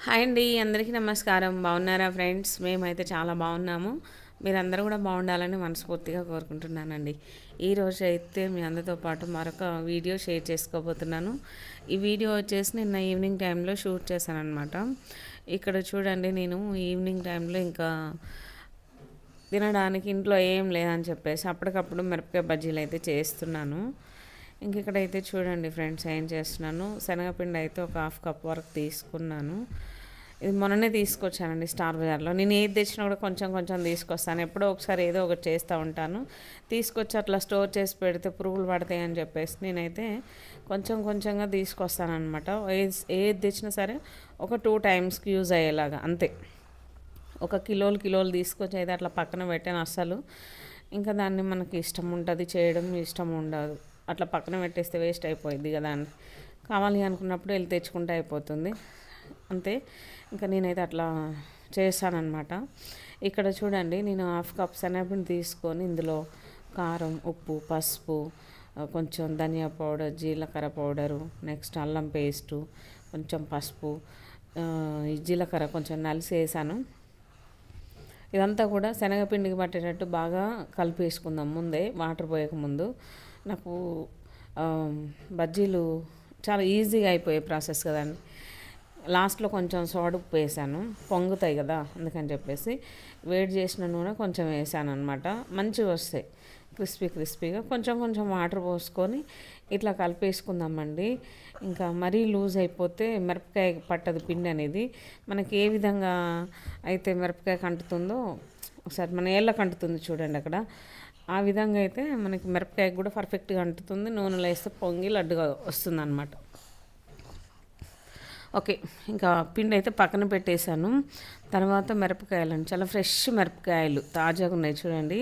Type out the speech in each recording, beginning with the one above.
Hi అండి, అందరికీ నమస్కారం. బాగున్నారా ఫ్రెండ్స్? మేమైతే చాలా బాగున్నాము. మీరందరూ కూడా బాగుండాలని మనస్ఫూర్తిగా కోరుకుంటున్నానండి. ఈరోజు అయితే మీ అందరితో పాటు మరొక వీడియో షేర్ చేసుకోబోతున్నాను. ఈ వీడియో వచ్చేసి నిన్న ఈవినింగ్ టైంలో షూట్ చేశానన్నమాట. ఇక్కడ చూడండి, నేను ఈవినింగ్ టైంలో ఇంకా తినడానికి ఇంట్లో ఏం లేదని చెప్పేసి అప్పటికప్పుడు మిరపకాయ బజ్జీలు అయితే చేస్తున్నాను. ఇంక ఇక్కడైతే చూడండి ఫ్రెండ్స్, ఏం చేస్తున్నాను, శనగపిండి అయితే ఒక హాఫ్ కప్ వరకు తీసుకున్నాను. ఇది మొన్ననే తీసుకొచ్చానండి స్టార్ బజార్లో. నేను ఏది తెచ్చినా కూడా కొంచెం కొంచెం తీసుకొస్తాను. ఎప్పుడో ఒకసారి ఏదో ఒకటి చేస్తూ ఉంటాను. తీసుకొచ్చి అట్లా స్టోర్ చేసి పెడితే పురుగులు పడతాయి అని చెప్పేసి నేనైతే కొంచెం కొంచెంగా తీసుకొస్తానమాట. ఏది తెచ్చినా సరే ఒక 2 టైమ్స్కి యూజ్ అయ్యేలాగా అంతే. ఒక కిలోలు తీసుకొచ్చి అయితే అట్లా పక్కన పెట్టాను. అస్సలు ఇంకా దాన్ని మనకి ఇష్టం ఉంటుంది చేయడం, ఇష్టం ఉండదు. అట్లా పక్కన పెట్టేస్తే వేస్ట్ అయిపోయింది కదా అండి. కావాలి అనుకున్నప్పుడు వెళ్ళి తెచ్చుకుంటే అయిపోతుంది అంతే. ఇంకా నేనైతే అట్లా చేస్తానన్నమాట. ఇక్కడ చూడండి, నేను హాఫ్ కప్ శనగపిండి తీసుకొని ఇందులో కారం, ఉప్పు, పసుపు, కొంచెం ధనియా పౌడర్, జీలకర్ర పౌడరు, నెక్స్ట్ అల్లం పేస్టు, కొంచెం పసుపు, ఈ జీలకర్ర కొంచెం నలిసి వేసాను. ఇదంతా కూడా శనగపిండికి పట్టేటట్టు బాగా కలిపేసుకుందాం ముందే, వాటర్ పోయకముందు. నాకు బజ్జీలు చాలా ఈజీగా అయిపోయే ప్రాసెస్ కదండి. లాస్ట్లో కొంచెం సోడా ఉప్పు వేసాను, పొంగుతాయి కదా అందుకని చెప్పేసి వేడి చేసిన నూనె కొంచెం వేసాను అనమాట. మంచిగా వస్తాయి క్రిస్పీగా. కొంచెం కొంచెం వాటర్ పోసుకొని ఇట్లా కలిపేసుకుందామండి. ఇంకా మరీ లూజ్ అయిపోతే మిరపకాయ పట్టదు పిండి అనేది. మనకి ఏ విధంగా అయితే మిరపకాయ కంటుతుందో ఒకసారి మన ఏళ్ళకి అంటుతుంది చూడండి అక్కడ. ఆ విధంగా అయితే మనకి మిరపకాయ కూడా పర్ఫెక్ట్గా అంటుతుంది. నూనెలో వేస్తే పొంగి లడ్డుగా వస్తుంది అనమాట. ఓకే, ఇంకా పిండి అయితే పక్కన పెట్టేశాను. తర్వాత మిరపకాయలండి, చాలా ఫ్రెష్ మిరపకాయలు తాజాగా ఉన్నాయి చూడండి.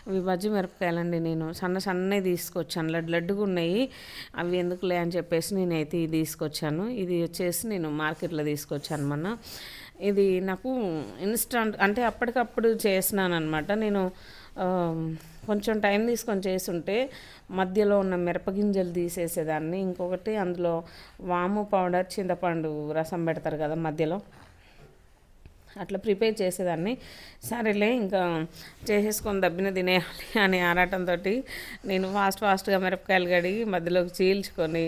ఇవి బజ్జీ మిరపకాయలండి. నేను సన్నవి తీసుకొచ్చాను, లడ్డుగా ఉన్నాయి. అవి ఎందుకులే అని చెప్పేసి నేనైతే ఇది తీసుకొచ్చాను. ఇది వచ్చేసి నేను మార్కెట్లో తీసుకొచ్చాను మొన్న. ఇది నాకు ఇన్స్టంట్ అంటే అప్పటికప్పుడు చేసినాను అనమాట. నేను కొంచెం టైం తీసుకొని చేస్తుంటే మధ్యలో ఉన్న మిరపగింజలు తీసేసేదాన్ని. ఇంకొకటి అందులో వాము పౌడర్, చింతపండు రసం పెడతారు కదా మధ్యలో, అట్లా ప్రిపేర్ చేసేదాన్ని. సరేలే ఇంకా చేసేసుకొని దబ్బిన తినేయాలి అనే ఆరాటంతో నేను ఫాస్ట్గా మిరపకాయలు కడిగి మధ్యలోకి చీల్చుకొని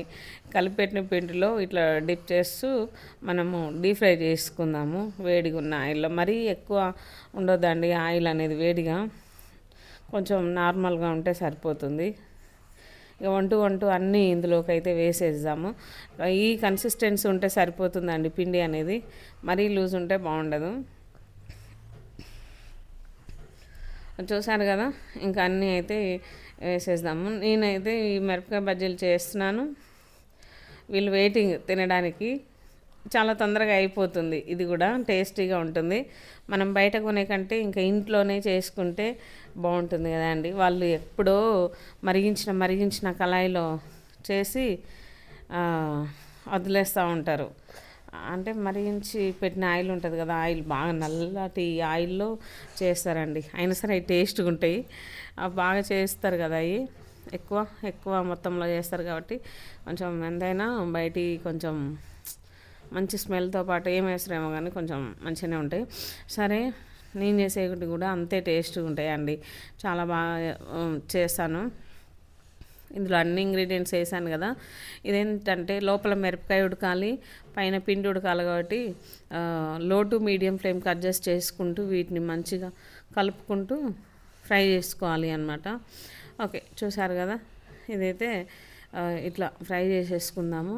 కలిపెట్టిన పిండిలో ఇట్లా డిప్ చేస్తూ మనము డీప్ ఫ్రై చేసుకుందాము వేడిగా ఉన్న ఆయిల్లో. మరీ ఎక్కువ ఉండొద్దండి ఆయిల్ అనేది, వేడిగా కొంచెం నార్మల్గా ఉంటే సరిపోతుంది. ఇక వంటూ అన్నీ ఇందులోకి అయితే వేసేద్దాము. ఈ కన్సిస్టెన్సీ ఉంటే సరిపోతుందండి పిండి అనేది, మరీ లూజ్ ఉంటే బాగుండదు. చూసారు కదా, ఇంకా అన్నీ అయితే వేసేద్దాము. నేనైతే ఈ మిరపకాయ బజ్జీలు చేస్తున్నాను, వీళ్ళు వెయిటింగ్ తినడానికి. చాలా తొందరగా అయిపోతుంది, ఇది కూడా టేస్టీగా ఉంటుంది. మనం బయట కొనే కంటే ఇంకా ఇంట్లోనే చేసుకుంటే బాగుంటుంది కదా అండి. వాళ్ళు ఎప్పుడో మరిగించిన కళాయిలో చేసి వదిలేస్తూ ఉంటారు. అంటే మరిగించి పెట్టిన ఆయిల్ ఉంటుంది కదా, ఆయిల్ బాగా నల్లటి ఆయిల్లో చేస్తారండి. అయినా సరే అవి టేస్ట్గా ఉంటాయి. బాగా చేస్తారు కదా అవి, ఎక్కువ మొత్తంలో చేస్తారు కాబట్టి కొంచెం ఎంతైనా బయటి కొంచెం మంచి స్మెల్తో పాటు ఏం వేస్తారేమో కానీ కొంచెం మంచిగానే ఉంటాయి. సరే, నేను చేసేవి కూడా అంతే టేస్ట్గా ఉంటాయండి. చాలా బాగా చేస్తాను. ఇందులో అన్ని ఇంగ్రీడియంట్స్ వేసాను కదా. ఇదేంటంటే లోపల మిరపకాయ ఉడకాలి, పైన పిండి ఉడకాలి కాబట్టి లో టు మీడియం ఫ్లేమ్కి అడ్జస్ట్ చేసుకుంటూ వీటిని మంచిగా కలుపుకుంటూ ఫ్రై చేసుకోవాలి అన్నమాట. ఓకే, చూసారు కదా, ఇదైతే ఇట్లా ఫ్రై చేసేసుకుందాము.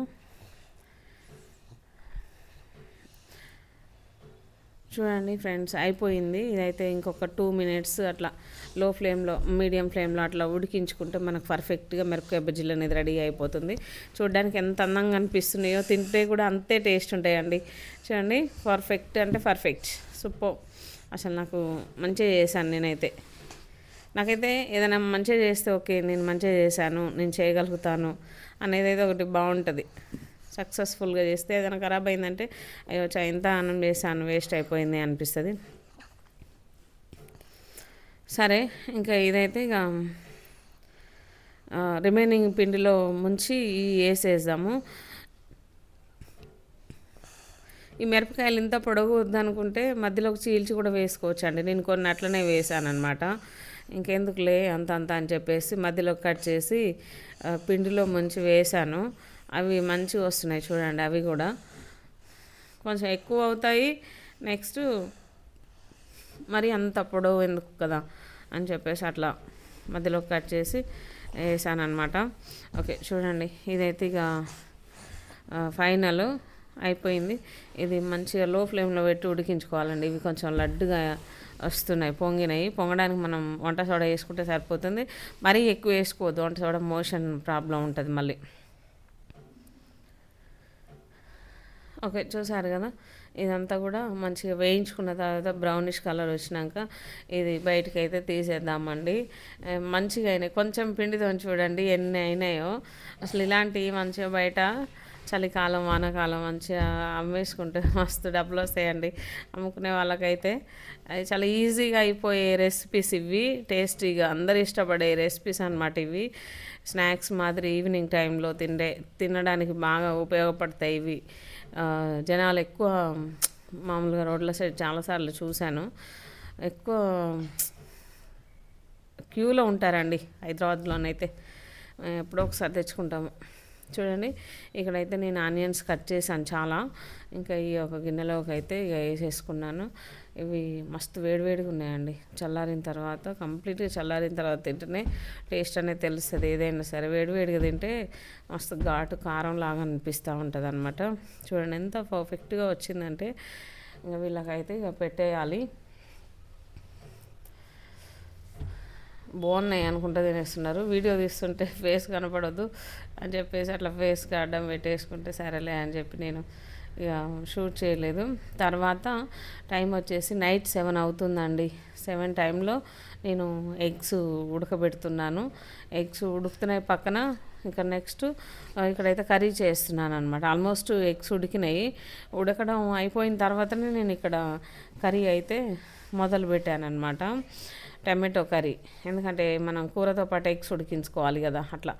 చూడండి ఫ్రెండ్స్, అయిపోయింది. ఇదైతే ఇంకొక 2 మినిట్స్ అట్లా లో ఫ్లేమ్లో, మీడియం ఫ్లేమ్లో అట్లా ఉడికించుకుంటే మనకు పర్ఫెక్ట్గా మిరపకాయ బజ్జీలు అనేది రెడీ అయిపోతుంది. చూడడానికి ఎంత అందంగా అనిపిస్తున్నాయో, తింటే కూడా అంతే టేస్ట్ ఉంటాయండి. చూడండి, పర్ఫెక్ట్ అంటే పర్ఫెక్ట్, సూపర్. అసలు నాకు మంచిగా చేశాను నేనైతే. నాకైతే ఏదైనా మంచిగా చేస్తే ఓకే, నేను మంచిగా చేశాను, నేను చేయగలుగుతాను అనేది అయితే ఒకటి బాగుంటుంది. సక్సెస్ఫుల్గా చేస్తే ఏదైనా ఖరాబ్ అయిందంటే అయ్యో ఇంత అన్నం చేశాను వేస్ట్ అయిపోయింది అనిపిస్తుంది. సరే, ఇంకా ఇదైతే ఇక రిమైనింగ్ పిండిలో ముంచి వేసేద్దాము. ఈ మిరపకాయలు ఇంత పొడవు వద్దనుకుంటే మధ్యలోకి చీల్చి కూడా వేసుకోవచ్చండి. నేను కొన్ని అట్లనే వేసాననమాట. ఇంకెందుకులే అంత అంత అని చెప్పేసి మధ్యలో కట్ చేసి పిండిలో ముంచి వేసాను. అవి మంచిగా వస్తున్నాయి చూడండి. అవి కూడా కొంచెం ఎక్కువ అవుతాయి. నెక్స్ట్ మరి అంత పొడవు ఎందుకు కదా అని చెప్పేసి అట్లా మధ్యలో కట్ చేసి వేసాను అనమాట. ఓకే చూడండి, ఇదైతే ఇక ఫైనల్ అయిపోయింది. ఇది మంచిగా లో ఫ్లేమ్లో పెట్టి ఉడికించుకోవాలండి. ఇవి కొంచెం లడ్డుగా వస్తున్నాయి, పొంగినాయి. పొంగడానికి మనం వంట సోడా వేసుకుంటే సరిపోతుంది. మరీ ఎక్కువ వేసుకోవద్దు, వంట సోడా మోషన్ ప్రాబ్లం ఉంటుంది మళ్ళీ. ఓకే చూసారు కదా, ఇదంతా కూడా మంచిగా వేయించుకున్న తర్వాత బ్రౌనిష్ కలర్ వచ్చినాక ఇది బయటకు అయితే తీసేద్దామండి. మంచిగా అయినాయి. కొంచెం పిండితో చూడండి ఎన్ని అయినాయో. అసలు ఇలాంటివి మంచిగా బయట చలికాలం వానాకాలం మంచిగా అమ్మేసుకుంటే మస్తు డబ్బులు వస్తాయండి అమ్ముకునే వాళ్ళకైతే. అది చాలా ఈజీగా అయిపోయే రెసిపీస్ ఇవి, టేస్టీగా అందరు ఇష్టపడే రెసిపీస్ అనమాట ఇవి. స్నాక్స్ మాదిరి ఈవినింగ్ టైంలో తినడానికి బాగా ఉపయోగపడతాయి ఇవి. జనాలు ఎక్కువ మామూలుగా రోడ్ల సైడ్ చాలాసార్లు చూశాను, ఎక్కువ క్యూలో ఉంటారండి హైదరాబాద్లోనైతే. ఎప్పుడో ఒకసారి తెచ్చుకుంటాము. చూడండి ఇక్కడైతే నేను ఆనియన్స్ కట్ చేశాను చాలా. ఇంకా ఈ ఒక గిన్నెలోకి అయితే ఇక వేసేసుకున్నాను. ఇవి మస్తు వేడివేడిగా ఉన్నాయండి. చల్లారిన తర్వాత, కంప్లీట్గా చల్లారిన తర్వాత తింటేనే టేస్ట్ అనేది తెలుస్తుంది. ఏదైనా సరే వేడివేడిగా తింటే మస్తు ఘాటు కారం లాగా అనిపిస్తూ ఉంటుంది అనమాట. చూడండి ఎంత పర్ఫెక్ట్గా వచ్చిందంటే ఇంకా వీళ్ళకైతే ఇక పెట్టేయాలి. బాగున్నాయి అనుకుంటూ తినేస్తున్నారు. వీడియో తీస్తుంటే ఫేస్ కనపడొద్దు అని చెప్పేసి అట్లా ఫేస్కి అడ్డం పెట్టేసుకుంటే సరేలే అని చెప్పి నేను ఇక షూట్ చేయలేదు. తర్వాత టైం వచ్చేసి నైట్ 7 అవుతుందండి. 7 టైంలో నేను ఎగ్స్ ఉడకబెడుతున్నాను. ఎగ్స్ ఉడుకుతున్నాయి పక్కన. ఇంకా నెక్స్ట్ ఇక్కడైతే కర్రీ చేస్తున్నాను అనమాట. Almost eggs ఉడికినాయి. ఉడకడం అయిపోయిన తర్వాతనే నేను ఇక్కడ కర్రీ అయితే మొదలు పెట్టాను అనమాట. టమాటో కర్రీ, ఎందుకంటే మనం కూరతో పాటు ఎగ్స్ ఉడికించుకోవాలి కదా. అట్లా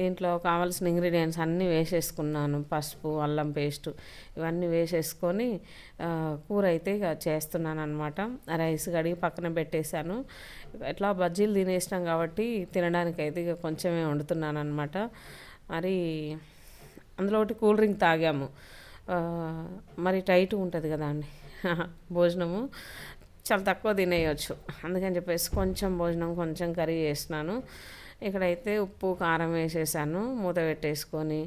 ఇంట్లో కావాల్సిన ఇంగ్రీడియంట్స్ అన్నీ వేసేసుకున్నాను. పసుపు, అల్లం పేస్టు ఇవన్నీ వేసేసుకొని కూర అయితే ఇక చేస్తున్నాను అనమాట. రైస్ కడిగి పక్కన పెట్టేశాను. ఎట్లా బజ్జీలు తినేసినాం కాబట్టి తినడానికి అయితే ఇక కొంచెమే వండుతున్నాను అనమాట. మరి అందులో ఒకటి కూల్ డ్రింక్ తాగాము. మరి టైట్గా ఉంటుంది కదా అండి భోజనము, చాలా తక్కువ తినేయచ్చు. అందుకని చెప్పేసి కొంచెం భోజనం కొంచెం కర్రీ చేసినాను. ఇక్కడైతే ఉప్పు కారం వేసేసాను. మూత పెట్టేసుకొని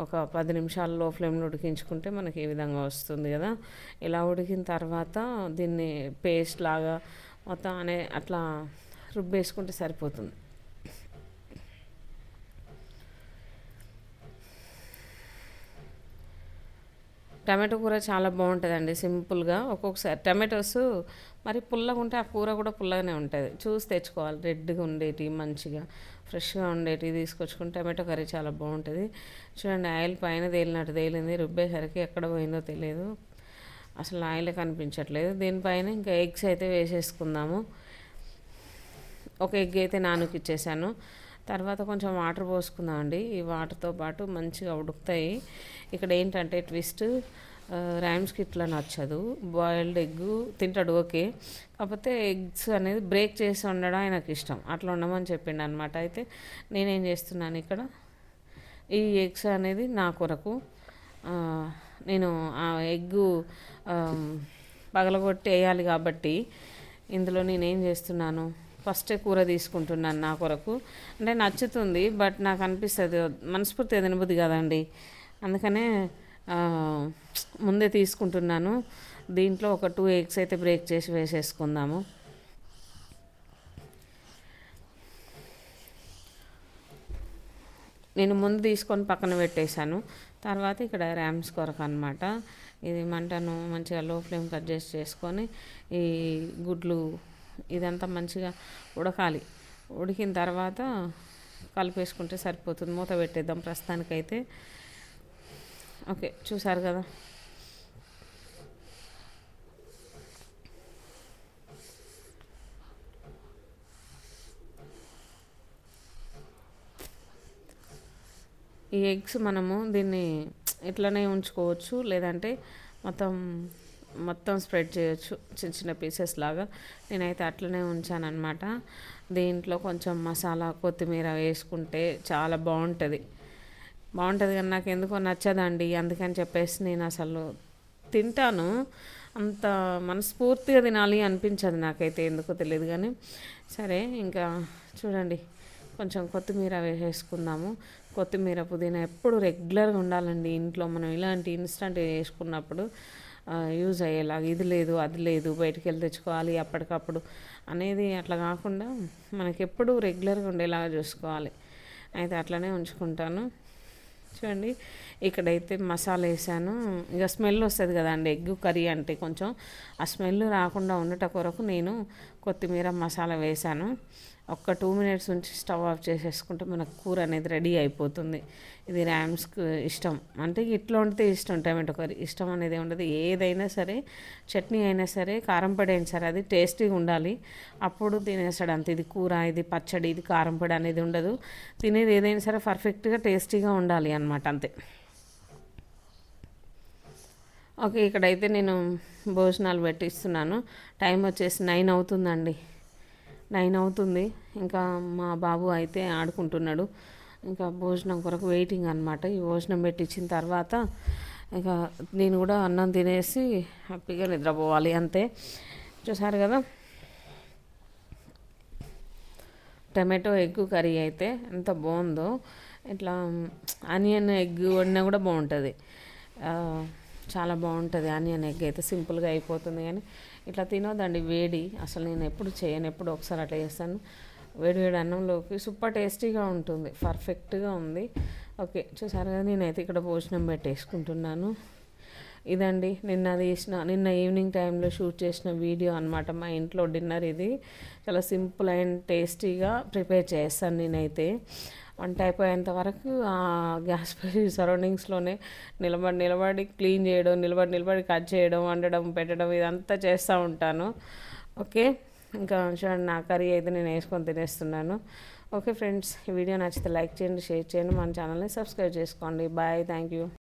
ఒక 10 నిమిషాలు లో ఫ్లేమ్లో ఉడికించుకుంటే మనకి ఈ విధంగా వస్తుంది కదా. ఇలా ఉడికిన తర్వాత దీన్ని పేస్ట్ లాగా మొత్తం అట్లా రుబ్బేసుకుంటే సరిపోతుంది. టమాటో కూర చాలా బాగుంటుందండి సింపుల్గా. ఒక్కొక్కసారి టమాటోస్ మరి పుల్లగా ఉంటే ఆ కూర కూడా పుల్లగానే ఉంటుంది. చూసి తెచ్చుకోవాలి, రెడ్గా ఉండేటి మంచిగా ఫ్రెష్గా ఉండేటి తీసుకొచ్చుకుంటే టమాటో కర్రీ చాలా బాగుంటుంది. చూడండి ఆయిల్ పైన తేలినట్టు తేలింది, రుబ్బేసరికి ఎక్కడ పోయిందో తెలియదు, అసలు ఆయిల్ కనిపించట్లేదు. దీనిపైన ఇంకా ఎగ్స్ అయితే వేసేసుకుందాము. ఒక ఎగ్ అయితే నానుకిచ్చేసాను. తర్వాత కొంచెం వాటర్ పోసుకుందామండి. ఈ వాటర్తో పాటు మంచిగా ఉడుకుతాయి. ఇక్కడ ఏంటంటే ట్విస్ట్, ర్యామ్స్కి ఇట్లా నచ్చదు. బాయిల్డ్ ఎగ్ తింటాడు ఓకే, కాకపోతే ఎగ్స్ అనేది బ్రేక్ చేసి ఉండడం ఆయనకు ఇష్టం. అట్లా ఉండమని చెప్పిండు అనమాట. అయితే నేనేం చేస్తున్నాను ఇక్కడ, ఈ ఎగ్స్ అనేది నా కొరకు నేను ఆ ఎగ్గు పగలగొట్టి వేయాలి కాబట్టి ఇందులో నేనేం చేస్తున్నాను, ఫస్టే కూర తీసుకుంటున్నాను నా కొరకు. అంటే నచ్చుతుంది, బట్ నాకు అనిపిస్తుంది మనస్ఫూర్తిగా తినబుద్ధి కదండి, అందుకనే ముందే తీసుకుంటున్నాను. దీంట్లో ఒక 2 ఎగ్స్ అయితే బ్రేక్ చేసి వేసేసుకుందాము. నేను ముందు తీసుకొని పక్కన పెట్టేశాను. తర్వాత ఇక్కడ ర్యామ్స్ కొరకు అనమాట. ఇది మంటను మంచిగా లో ఫ్లేమ్ కట్ చేసుకొని ఈ గుడ్లు ఇదంతా మంచిగా ఉడకాలి. ఉడికిన తర్వాత కలిపేసుకుంటే సరిపోతుంది. మూత పెట్టేద్దాం ప్రస్తుతానికైతే. ఓకే చూసారు కదా, ఈ ఎగ్స్ మనము దీన్ని ఇట్లనే ఉంచుకోవచ్చు, లేదంటే మొత్తం మొత్తం స్ప్రెడ్ చేయొచ్చు చిన్న చిన్న పీసెస్ లాగా. నేనైతే అట్లనే ఉంచానన్నమాట. దీంట్లో కొంచెం మసాలా కొత్తిమీర వేసుకుంటే చాలా బాగుంటుంది కానీ నాకు ఎందుకో నచ్చదండి. అందుకని చెప్పేసి నేను అసలు తింటాను, అంత మనస్ఫూర్తిగా తినాలి అనిపించదు నాకైతే, ఎందుకో తెలియదు కానీ. సరే ఇంకా చూడండి, కొంచెం కొత్తిమీర వేసేసుకుందాము. కొత్తిమీర పుదీనా ఎప్పుడు రెగ్యులర్గా ఉండాలండి ఇంట్లో. మనం ఇలాంటి ఇన్స్టంట్ వేసుకున్నప్పుడు యూజ్ అయ్యేలాగా, ఇది లేదు అది లేదు బయటికి వెళ్ళి తెచ్చుకోవాలి అప్పటికప్పుడు అనేది అట్లా కాకుండా మనకి ఎప్పుడు రెగ్యులర్గా ఉండేలాగా చూసుకోవాలి. అయితే అట్లనే ఉంచుకుంటాను. చూడండి, ఇక్కడైతే మసాలా వేసాను. ఇక స్మెల్ వస్తుంది కదండి ఎగ్ కర్రీ అంటే, కొంచెం ఆ స్మెల్ రాకుండా ఉండట కొరకు నేను కొత్తిమీర మసాలా వేసాను. ఒక్క 2 minutes ఉంచి స్టవ్ ఆఫ్ చేసేసుకుంటే మనకు కూర అనేది రెడీ అయిపోతుంది. ఇది ర్యామ్స్కి ఇష్టం, అంటే ఇట్లా వండితే ఇష్టం. టమాటో కర్రీ ఇష్టం అనేది ఉండదు. ఏదైనా సరే, చట్నీ అయినా సరే, కారం పొడి అయినా సరే, అది టేస్టీగా ఉండాలి, అప్పుడు తినేస్తాడు అంతే. ఇది కూర, ఇది పచ్చడి, ఇది కారం పొడి అనేది ఉండదు. తినేది ఏదైనా సరే పర్ఫెక్ట్గా టేస్టీగా ఉండాలి అన్నమాట, అంతే. ఓకే, ఇక్కడైతే నేను భోజనాలు పెట్టిస్తున్నాను. టైం వచ్చేసి 9 అవుతుందండి. 9 అవుతుంది. ఇంకా మా బాబు అయితే ఆడుకుంటున్నాడు. ఇంకా భోజనం కొరకు వెయిటింగ్ అనమాట. ఈ భోజనం పెట్టించిన తర్వాత ఇంకా నేను కూడా అన్నం తినేసి హ్యాపీగా నిద్రపోవాలి, అంతే. చూసారు కదా, టమాటో ఎగ్ కర్రీ అయితే ఎంత బాగుందో. ఇట్లా ఆనియన్ ఎగ్ వండినా కూడా బాగుంటుంది, చాలా బాగుంటుంది. ఆనియన్ ఎగ్ అయితే సింపుల్గా అయిపోతుంది, కానీ ఇట్లా తినొద్దండి వేడి. అసలు నేను ఎప్పుడు చేయను, ఎప్పుడు ఒకసారి అట్లా చేస్తాను. వేడి వేడి అన్నంలోకి సూపర్ టేస్టీగా ఉంటుంది, పర్ఫెక్ట్గా ఉంది. ఓకే, చూసారు కదా, నేనైతే ఇక్కడ భోజనం పెట్టేసుకుంటున్నాను. ఇదండి నిన్న ఈవినింగ్ టైంలో షూట్ చేసిన వీడియో అనమాట. మా ఇంట్లో డిన్నర్ ఇది. చాలా సింపుల్ అండ్ టేస్టీగా ప్రిపేర్ చేస్తాను నేనైతే. వంట అయిపోయేంత వరకు ఆ గ్యాస్ పై సరౌండింగ్స్లోనే నిలబడి క్లీన్ చేయడం, నిలబడి కట్ చేయడం, వండడం, పెట్టడం, ఇదంతా చేస్తూ ఉంటాను. ఓకే, ఇంకా చూడండి, నా కర్రీ అయితే నేను వేసుకొని తినేస్తున్నాను. ఓకే ఫ్రెండ్స్, ఈ వీడియో నచ్చితే లైక్ చేయండి, షేర్ చేయండి, మన ఛానల్ని సబ్స్క్రైబ్ చేసుకోండి. Bye, thank you.